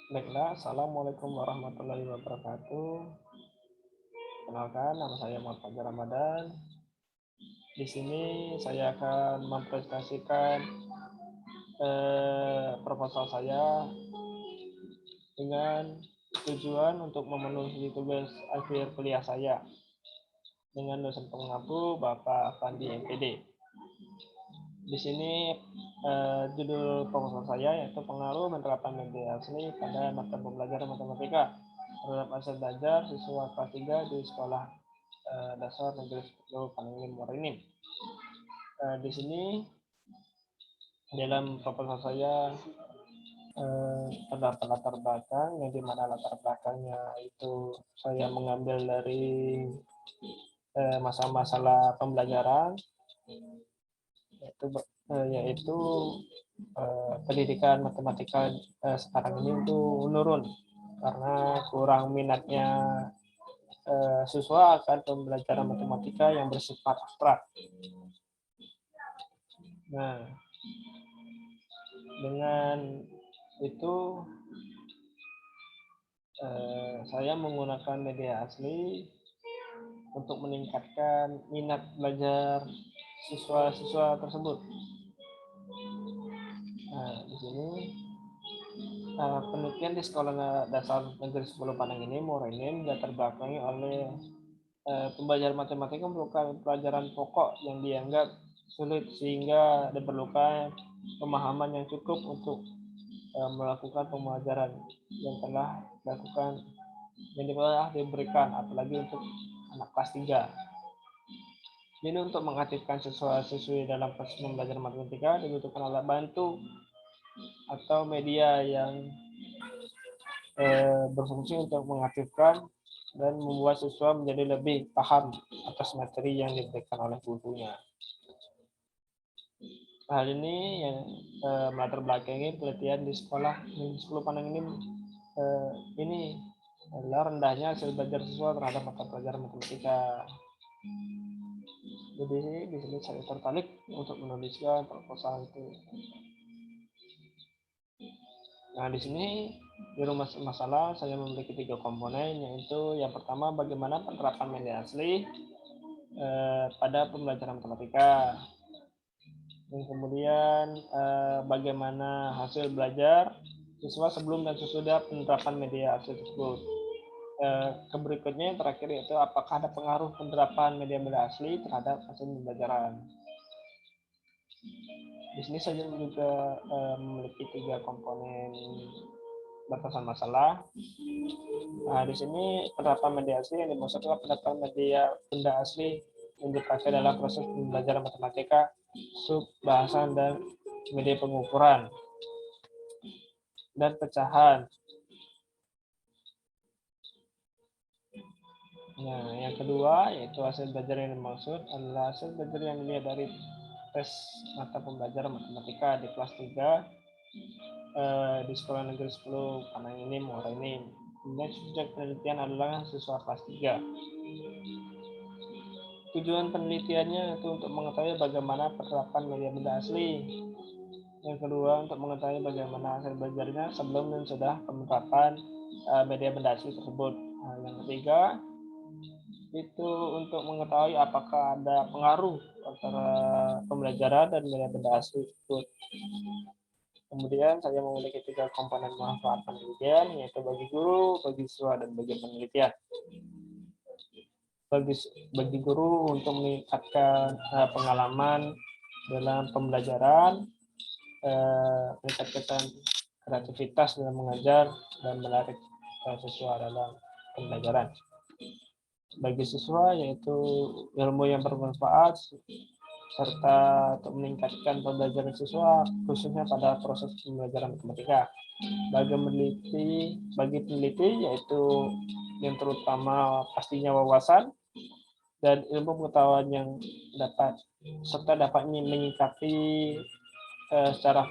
Baiklah, Assalamualaikum warahmatullahi wabarakatuh. Kenalkan, nama saya Muhammad Fajar Ramadan. Di sini saya akan mempresentasikan proposal saya dengan tujuan untuk memenuhi tugas akhir kuliah saya dengan dosen pengampu Bapak Afandi MPD. Di sini judul proposal saya yaitu pengaruh penerapan media asli pada mata pembelajaran matematika terhadap hasil belajar siswa kelas 3 di sekolah dasar negeri 10 Panengin Muara. Di sini dalam proposal saya terdapat latar belakang yang dimana latar belakangnya itu saya mengambil dari masalah pembelajaran yaitu pendidikan matematika sekarang ini itu menurun karena kurang minatnya siswa akan pembelajaran matematika yang bersifat abstrak. Nah, dengan itu saya menggunakan media asli untuk meningkatkan minat belajar siswa-siswa tersebut. Nah, di sini penelitian di Sekolah Dasar Negeri 10 Panengin Muara latar belakangi oleh pembelajaran matematika merupakan pelajaran pokok yang dianggap sulit sehingga diperlukan pemahaman yang cukup untuk melakukan pembelajaran yang telah dilakukan yang telah diberikan, apalagi untuk anak kelas 3. Jadi untuk mengaktifkan siswa-siswi dalam proses pembelajaran matematika dibutuhkan alat bantu atau media yang berfungsi untuk mengaktifkan dan membuat siswa menjadi lebih paham atas materi yang diberikan oleh gurunya. Hal ini yang melatar belakangi penelitian di sekolah di 10 Panengin ini adalah rendahnya hasil belajar siswa terhadap mata pelajaran matematika. Jadi di sini saya tertarik untuk menuliskan proposal itu. Nah, di sini di rumah masalah saya memiliki 3 komponen, yaitu yang pertama bagaimana penerapan media asli pada pembelajaran matematika. Dan kemudian bagaimana hasil belajar siswa sebelum dan sesudah penerapan media asli tersebut. Berikutnya yang terakhir yaitu apakah ada pengaruh penerapan media asli terhadap hasil pembelajaran. Di sini saya juga memiliki 3 komponen batasan masalah. Nah, di sini penerapan media asli yang dimaksud adalah penerapan media benda asli yang dipakai dalam proses pembelajaran matematika, sub, bahasan, dan media pengukuran dan pecahan. Nah, yang kedua yaitu hasil belajar yang dimaksud adalah hasil belajar yang dilihat dari tes mata pembelajaran matematika di kelas 3 di Sekolah Negeri 10 Panengin Muara. Kemudian subjek penelitian adalah siswa kelas 3. Tujuan penelitiannya itu untuk mengetahui bagaimana penerapan media benda asli. Yang kedua untuk mengetahui bagaimana hasil belajarnya sebelum dan sudah penerapan media benda asli tersebut. Nah, yang ketiga itu untuk mengetahui apakah ada pengaruh antara pembelajaran dan media benda asli tersebut. Kemudian saya memiliki 3 komponen manfaat penelitian, yaitu bagi guru, bagi siswa, dan bagi penelitian. Bagi guru untuk meningkatkan pengalaman dalam pembelajaran, meningkatkan kreativitas dalam mengajar, dan menarik siswa dalam pembelajaran. Bagi siswa yaitu ilmu yang bermanfaat serta untuk meningkatkan pembelajaran siswa khususnya pada proses pembelajaran matematika. Bagi peneliti yaitu yang terutama pastinya wawasan dan ilmu pengetahuan yang dapat menyikapi secara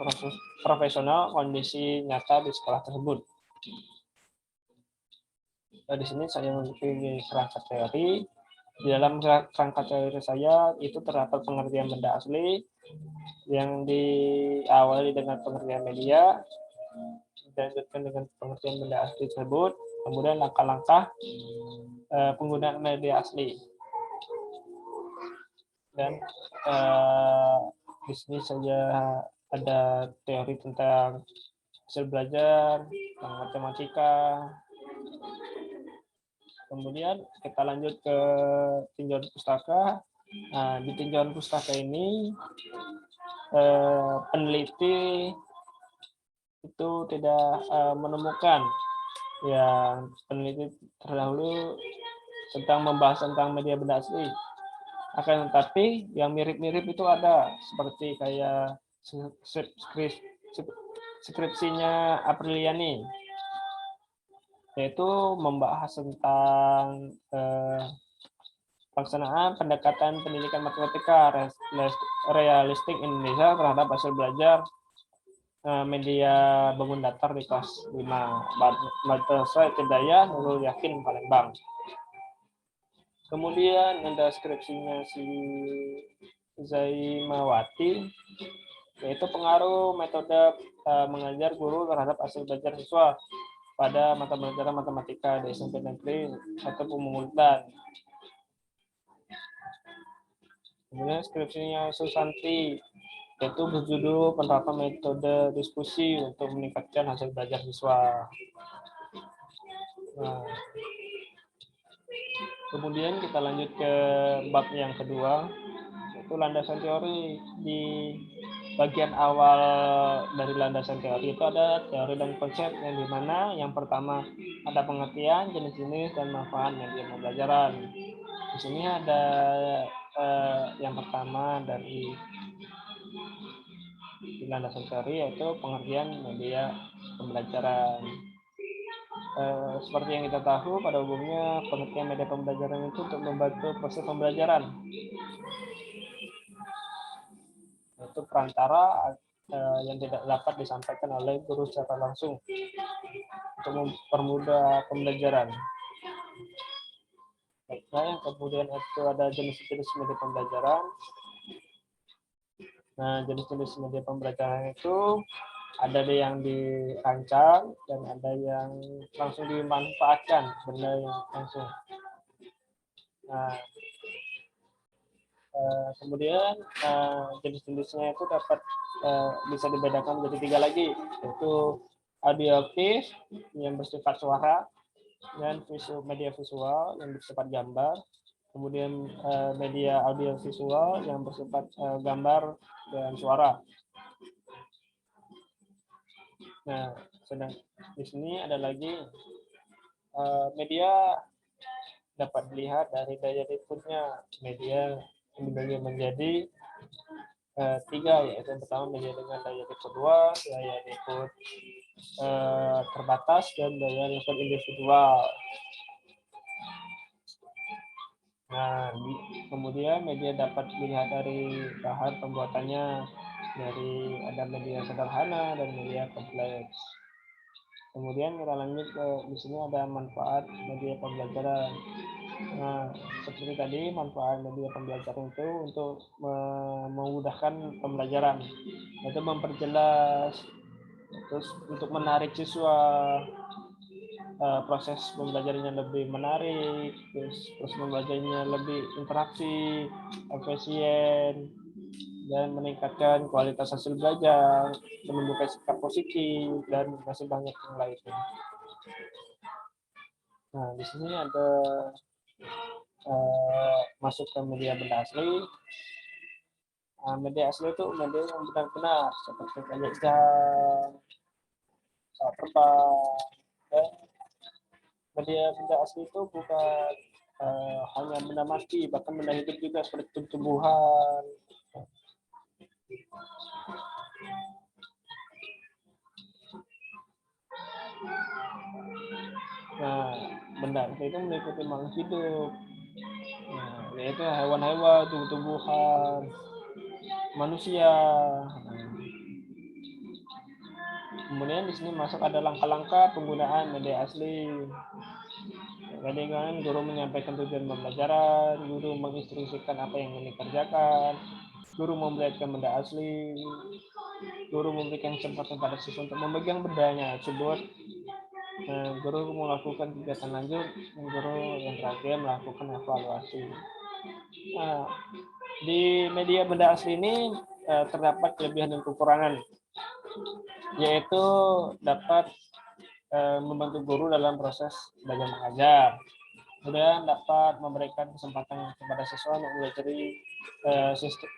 profesional kondisi nyata di sekolah tersebut. Di sini saya memiliki kerangka teori. Di dalam kerangka teori saya itu terdapat pengertian benda asli yang diawali dengan pengertian media, dilanjutkan dengan pengertian benda asli tersebut, kemudian langkah-langkah penggunaan media asli. Dan di sini saja ada teori tentang hasil belajar, tentang matematika. Kemudian kita lanjut ke tinjauan pustaka. Nah, di tinjauan pustaka ini peneliti itu tidak menemukan yang peneliti terdahulu tentang membahas tentang media benda asli. Akan tetapi yang mirip-mirip itu ada, seperti kayak skripsinya Apriliani, yaitu membahas tentang pelaksanaan pendekatan pendidikan matematika realistik Indonesia terhadap hasil belajar media bangun datar di kelas 5 Madrasah Ibtidaiyah Nurul Yakin Palembang. Kemudian ada skripsinya si Zaimawati, yaitu pengaruh metode mengajar guru terhadap hasil belajar siswa pada mata pelajaran matematika di SMP Negeri 1 Pemungutan. Kemudian skripsinya Susanti, yaitu berjudul penerapan metode diskusi untuk meningkatkan hasil belajar siswa. Nah, kemudian kita lanjut ke bab yang kedua, yaitu landasan teori. Di bagian awal dari landasan teori itu ada teori dan konsep, yang dimana yang pertama ada pengertian, jenis-jenis, dan manfaat media pembelajaran. Di sini ada yang pertama dari landasan teori, yaitu pengertian media pembelajaran. Seperti yang kita tahu, pada umumnya pengertian media pembelajaran itu untuk membantu proses pembelajaran. Itu perantara yang tidak dapat disampaikan oleh guru secara langsung untuk mempermudah pembelajaran. Nah, yang kemudian itu ada jenis-jenis media pembelajaran. Nah, jenis-jenis media pembelajaran itu ada yang dirancang dan ada yang langsung dimanfaatkan, benda yang langsung. Nah, kemudian jenis-jenisnya itu dapat bisa dibedakan menjadi 3 lagi, yaitu audioaktif yang bersifat suara, dan media visual yang bersifat gambar, kemudian media audiovisual yang bersifat gambar dan suara. Nah, sedang di sini ada lagi media dapat dilihat dari daya inputnya. Media dibagi menjadi 3, yaitu yang pertama media dengan daya input luas, daya input terbatas, dan daya input individual. Nah, kemudian media dapat dilihat dari bahan pembuatannya, dari ada media sederhana dan media kompleks. Kemudian kita lanjut ke di sini ada manfaat media pembelajaran. Nah, seperti tadi, manfaat media pembelajaran itu untuk memudahkan pembelajaran, itu memperjelas, terus untuk menarik siswa, proses pembelajarannya lebih menarik, terus pembelajarannya lebih interaksi, efisien, dan meningkatkan kualitas hasil belajar, menumbuhkan sikap positif, dan masih banyak yang lainnya. Nah, di sini ada masuk ke media benda asli. Nah, media asli itu media yang benar-benar seperti kayak jam, pesawat terbang, dan media benda asli itu bukan hanya benda mati, bahkan benda hidup juga seperti tumbuhan. Nah, benda itu meliputi makhluk hidup. Nah, yaitu hewan-hewan, tumbuh-tumbuhan, manusia. Kemudian di sini masuk ada langkah-langkah penggunaan media asli. Jadi kan guru menyampaikan tujuan pembelajaran, guru menginstruksikan apa yang ingin dikerjakan, guru memperlihatkan benda asli, guru memberikan kesempatan pada siswa untuk memegang bendanya tersebut. Guru melakukan kegiatan lanjut, guru yang terakhir melakukan evaluasi. Nah, di media benda asli ini terdapat kelebihan dan kekurangan, yaitu dapat membantu guru dalam proses belajar mengajar, kemudian dapat memberikan kesempatan kepada siswa untuk mempelajari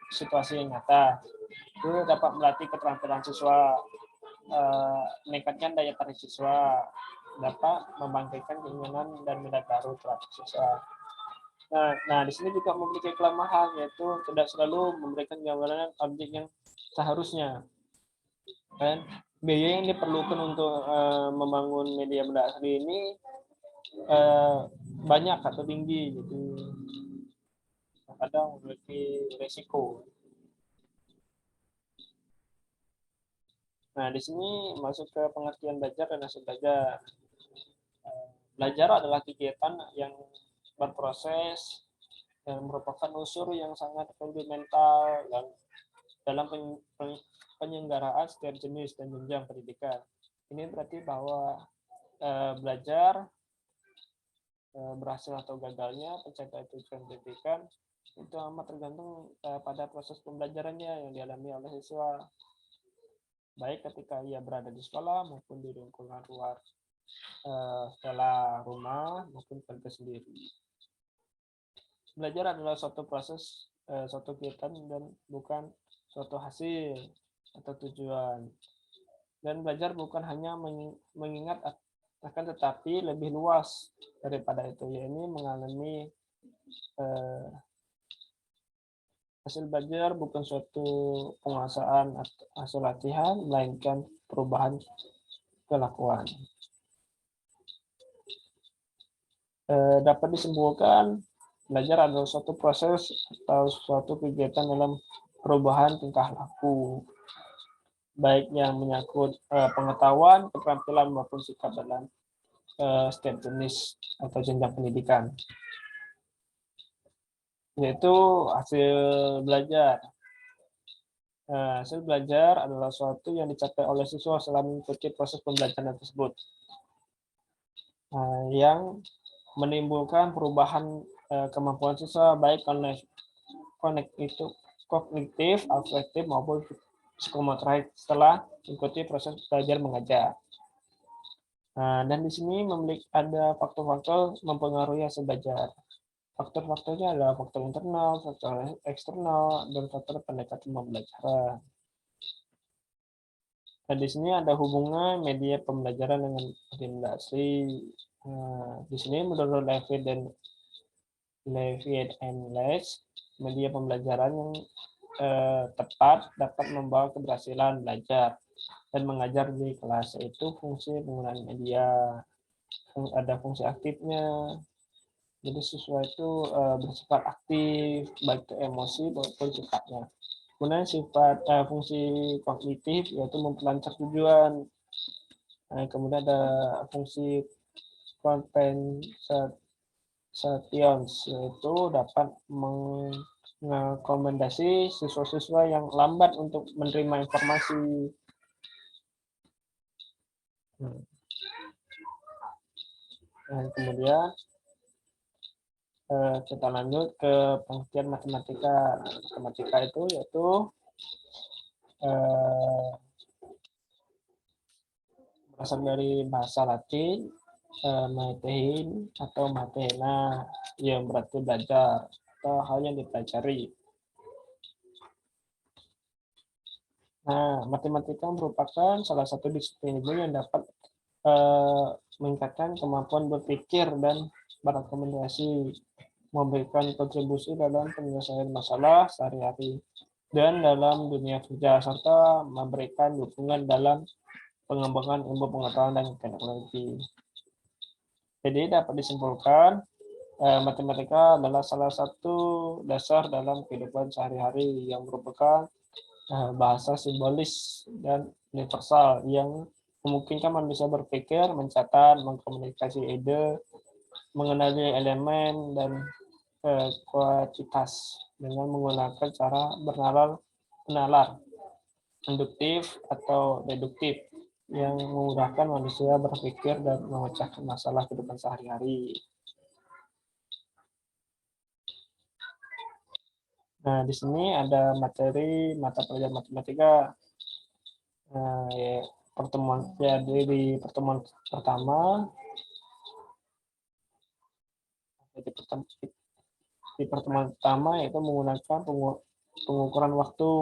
situasi yang nyata, itu dapat melatih keterampilan siswa, meningkatkan daya tarik siswa, dapat membangkitkan keinginan dan minat baru terhadap siswa. Nah, di sini juga memiliki kelemahan, yaitu tidak selalu memberikan gambaran objek yang seharusnya. Dan biaya yang diperlukan untuk membangun media benda asli ini banyak atau tinggi, jadi kadang memiliki resiko. Nah, di sini masuk ke pengertian belajar dan hasil belajar. Belajar adalah kegiatan yang berproses dan merupakan unsur yang sangat fundamental dalam penyelenggaraan setiap jenis dan jenjang pendidikan. Ini berarti bahwa belajar berhasil atau gagalnya pencapaian tujuan pendidikan itu amat tergantung pada proses pembelajarannya yang dialami oleh siswa, baik ketika ia berada di sekolah maupun di lingkungan luar sekolah, rumah maupun keluarga sendiri. Belajar adalah suatu proses, suatu kegiatan dan bukan suatu hasil atau tujuan. Dan belajar bukan hanya mengingat, akan tetapi lebih luas daripada itu, yaitu mengalami hasil belajar bukan suatu penguasaan atau hasil latihan, melainkan perubahan kelakuan. Dapat disimpulkan, belajar adalah suatu proses atau suatu kegiatan dalam perubahan tingkah laku, baik yang menyangkut pengetahuan, keterampilan maupun sikap dalam setiap jenis atau jenjang pendidikan. Yaitu hasil belajar. Hasil belajar adalah suatu yang dicapai oleh siswa selama mengikuti proses pembelajaran tersebut, yang menimbulkan perubahan kemampuan siswa baik kognitif, afektif maupun psikomotorik setelah mengikuti proses belajar mengajar. Dan di sini ada faktor-faktor mempengaruhi hasil belajar. Faktor-faktornya adalah faktor internal, faktor eksternal, dan faktor pendekatan pembelajaran. Dan di sini ada hubungan media pembelajaran dengan media asli. Di sini menurut Levitt and Lesch, media pembelajaran yang tepat dapat membawa keberhasilan belajar dan mengajar di kelas, yaitu fungsi penggunaan media. Ada fungsi aktifnya, jadi siswa itu bersifat aktif baik ke emosi maupun sikapnya. Kemudian sifat fungsi kognitif yaitu memperlancar tujuan. Kemudian ada fungsi compensation yaitu dapat mengakomodasi siswa-siswa yang lambat untuk menerima informasi. Kemudian kita lanjut ke pengertian matematika. Matematika itu yaitu berasal dari bahasa Latin matein atau matena, yang berarti belajar atau hal yang dipelajari. Nah, matematika merupakan salah satu disiplin ilmu yang dapat meningkatkan kemampuan berpikir dan berakomodasi, memberikan kontribusi dalam penyelesaian masalah sehari-hari dan dalam dunia kerja, serta memberikan dukungan dalam pengembangan ilmu pengetahuan dan teknologi. Jadi dapat disimpulkan, matematika adalah salah satu dasar dalam kehidupan sehari-hari yang merupakan bahasa simbolis dan universal yang memungkinkan manusia berpikir, mencatat, mengkomunikasi ide, mengenali elemen dan kuantitas dengan menggunakan cara bernalar. induktif atau deduktif yang memudahkan manusia berpikir dan memecahkan masalah kehidupan sehari-hari. Nah, di sini ada materi mata pelajaran matematika. Ya, di pertemuan pertama di pertemuan pertama yaitu menggunakan pengukuran waktu.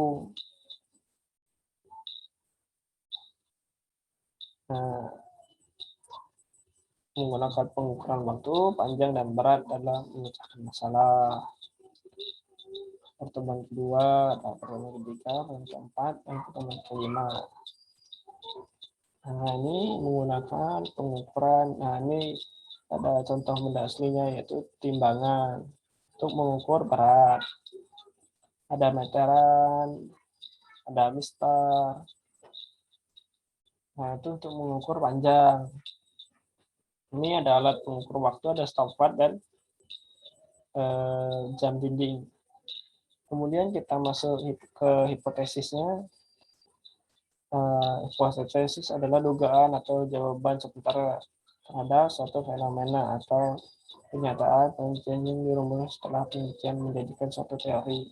Nah, menggunakan pengukuran waktu panjang dan berat dalam memecahkan masalah. Pertemuan kedua, pertemuan ketiga, pertemuan keempat, dan pertemuan kelima. Nah, ini menggunakan pengukuran. Nah, ini ada contoh benda aslinya yaitu timbangan untuk mengukur berat. Ada meteran, ada mistar. Nah, itu untuk mengukur panjang. Ini ada alat pengukur waktu, ada stopwatch dan jam dinding. Kemudian kita masuk ke hipotesisnya. Hipotesis adalah dugaan atau jawaban sementara terhadap suatu fenomena atau kenyataan penelitian yang dirumuskan setelah penelitian menjadikan suatu teori.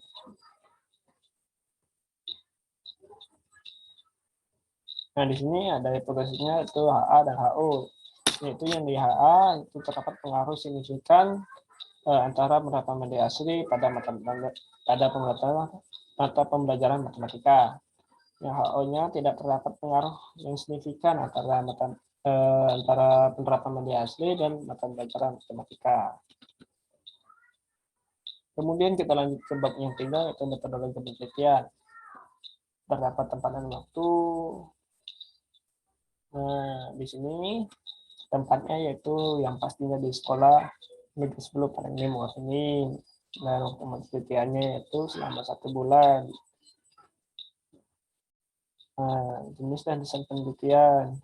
Nah, di sini ada hipotesisnya itu HA dan HO. Yaitu yang di HA itu terdapat pengaruh signifikan antara penerapan media asli pada mata pembelajaran matematika. Yang HO-nya tidak terdapat pengaruh yang signifikan antara penerapan media asli dan mata pelajaran matematika. Kemudian kita lanjut ke bab yang ketiga, yaitu metodologi penelitian. Terdapat tempat dan waktu. Nah, di sini tempatnya yaitu yang pastinya di sekolah Negeri 10 Parangnim Warni. Dan waktu penelitiannya yaitu selama 1 bulan. Nah, jenis dan desain penelitian.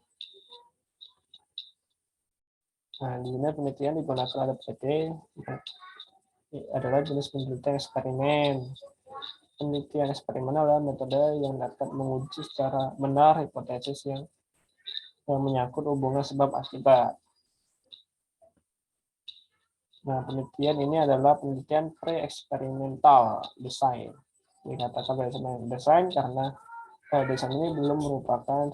Nah, di sini penelitian digunakan alat PT adalah jenis penelitian eksperimen. Penelitian eksperimen adalah metode yang dapat menguji secara benar hipotesis yang menyangkut hubungan sebab akibat. Nah, penelitian ini adalah penelitian pre-eksperimental design. Dikatakan desain karena desain ini belum merupakan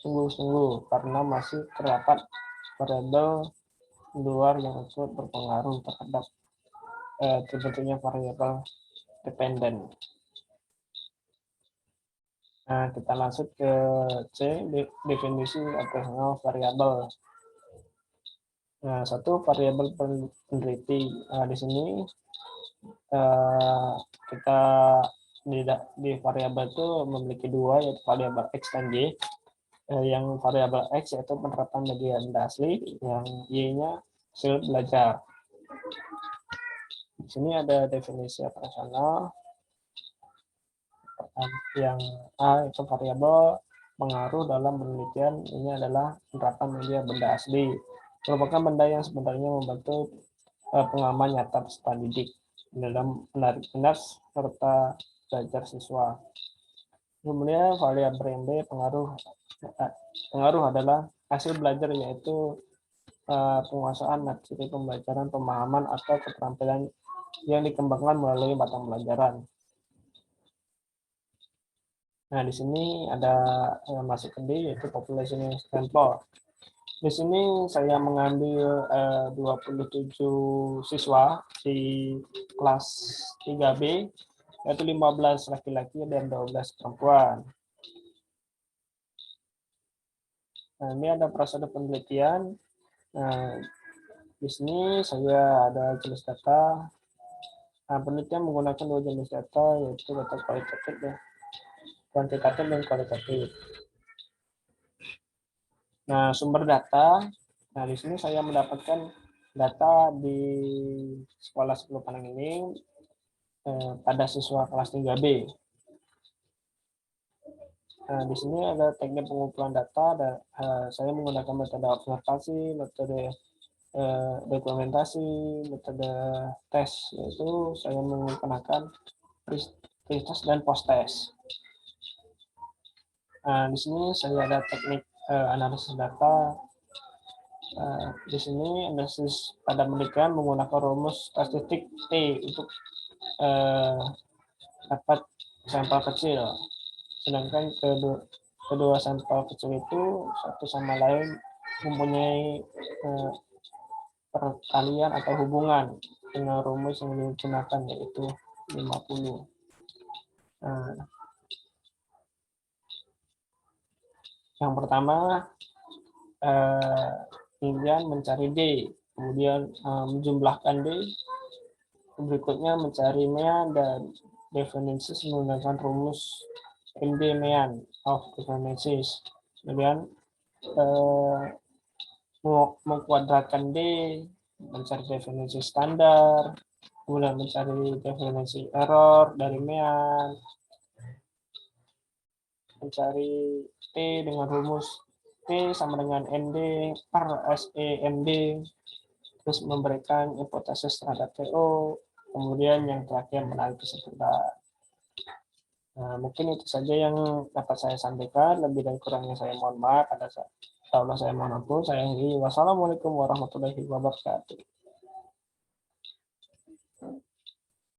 sungguh-sungguh karena masih terdapat variabel luar yang ikut berpengaruh terhadap terbentuknya variabel dependen. Nah, kita lanjut ke C, definisi operasional variabel. Nah, satu variabel peneliti. Nah, di sini kita di variabel itu memiliki dua, yaitu variabel X dan Y. Yang variabel X yaitu penerapan media asli, yang Y-nya hasil belajar. Di sini ada definisi operasional. Yang A itu variabel pengaruh dalam penelitian, ini adalah penerapan media benda asli. Merupakan benda yang sebenarnya membantu pengalaman nyata peserta didik dalam menarik minat serta belajar siswa. Kemudian variabel B pengaruh adalah hasil belajar, yaitu penguasaan materi pembelajaran, pemahaman atau keterampilan yang dikembangkan melalui mata pelajaran. Nah, di sini ada masuk ke D, yaitu population sample. Di sini saya mengambil 27 siswa di kelas 3B, yaitu 15 laki-laki dan 12 perempuan. Nah, ini ada prosedur penelitian. Nah, di sini saya ada jenis data. Nah, penelitian menggunakan dua jenis data, yaitu data kualitatif dan kuantitatif dan kualitatif. Nah, sumber data. Nah, di sini saya mendapatkan data di sekolah 10 Panang ini pada siswa kelas 3B. Nah, di sini ada teknik pengumpulan data. Saya menggunakan metode observasi, metode dokumentasi, metode tes, yaitu saya menggunakan pre-test dan post-test. Nah, di sini saya ada teknik analisis data. Di sini analisis pada penelitian menggunakan rumus statistik T untuk dapat sampel kecil. Sedangkan kedua sampel kecil itu satu sama lain mempunyai perkalian atau hubungan dengan rumus yang digunakan, yaitu 50. Nah, yang pertama kemudian mencari D, kemudian menjumlahkan D, berikutnya mencari mean dan definisi menggunakan rumus MD mean of definiteness, kemudian mengkuadratkan D, mencari definisi standar, kemudian mencari definisi error dari mean, mencari T dengan rumus T sama dengan MD per SE MD, terus memberikan hipotesis terhadap TO, kemudian yang terakhir menarik kesimpulan. Nah, mungkin itu saja yang dapat saya sampaikan. Lebih dan kurangnya saya mohon maaf. Allah saya mohon ampun. Saya akhiri. Wassalamualaikum warahmatullahi wabarakatuh.